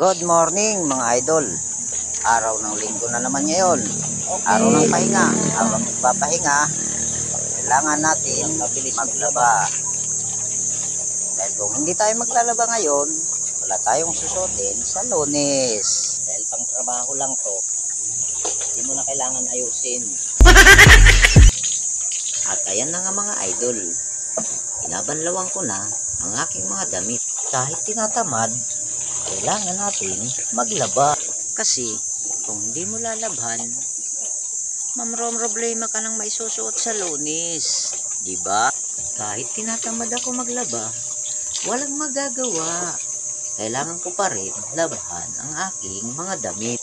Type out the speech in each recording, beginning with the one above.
Good morning mga idol. Araw ng linggo na naman ngayon. Araw ng pahinga. Habang nagpapahinga, kailangan natin maglaba. Dahil kung hindi tayo maglalaba ngayon, wala tayong susutin sa Lunes. Dahil pang trabaho lang to, hindi mo na kailangan ayusin. At ayan na nga mga idol, binabanlawan ko na ang aking mga damit. Kahit tinatamad, kailangan natin maglaba. Kasi kung hindi mo lalabhan, problema ka nang maisusuot sa Lunes, diba? Kahit tinatamad ako maglaba, walang magagawa. Kailangan ko pa rin labhan ang aking mga damit.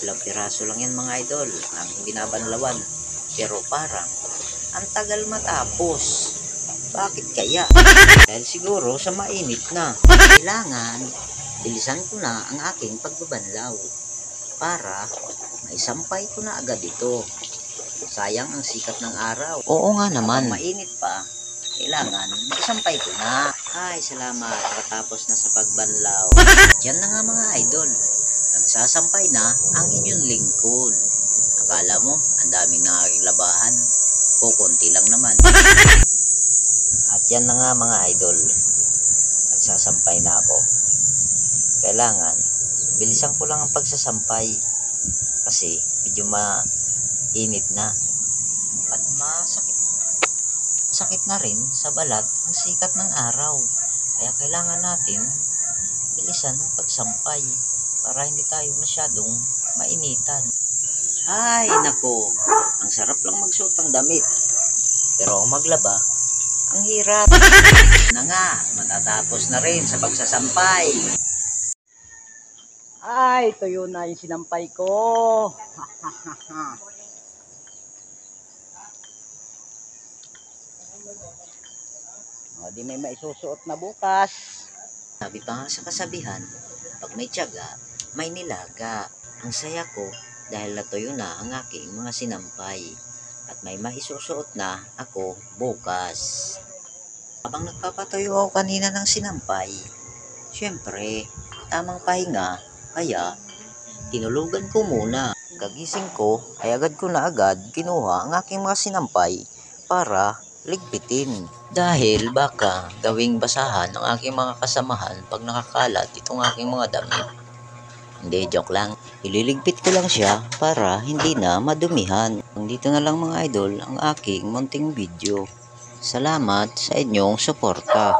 Ilang piraso lang yan mga idol ang binabanlawan, pero parang ang tagal matapos. Bakit kaya? Dahil siguro sa mainit na. Kailangan bilisan ko na ang aking pagbabanlaw para maisampay ko na agad ito. Sayang ang sikat ng araw. Oo nga naman. Kung mainit pa, kailangan maisampay ko na. Ay, salamat. Katapos na sa pagbanlaw. Yan na nga mga idol. Nagsasampay na ang inyong lingkod. Akala mo, ang daming nangaging labahan. Kukunti lang naman. At yan na nga mga idol. Nagsasampay na ako. Kailangan, bilisan ko lang ang pagsasampay. Kasi medyo mainit na. At sakit na rin sa balat ang sikat ng araw. Kaya kailangan natin bilisan ang pagsampay para hindi tayo masyadong mainitan. Ay nako, ang sarap lang magsuot ng damit. Pero ang maglaba, ang hirap. Na nga, matatapos na rin sa pagsasampay. Ay, tuyo na yung sinampay ko. O, di may maisusuot na bukas. Sabi pa nga sa kasabihan, pag may tiyaga, may nilaga. Ang saya ko dahil natuyo na ang aking mga sinampay. At may maisusuot na ako bukas. Habang nagpapatuyo ako kanina ng sinampay, syempre, tamang pahinga, kaya tinulugan ko muna. Kagising ko, ay agad ko na agad kinuha ang aking mga sinampay para ligpitin. Dahil baka gawing basahan ang aking mga kasamahan pag nakakalat itong aking mga damit. Hindi, joke lang. Ililigpit ko lang siya para hindi na madumihan. Dito na lang mga idol ang aking munting video. Salamat sa inyong suporta,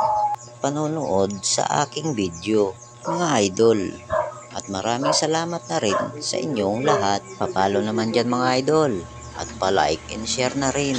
panonood sa aking video mga idol. At maraming salamat na rin sa inyong lahat. Papalo naman dyan mga idol. At pa-like and share na rin.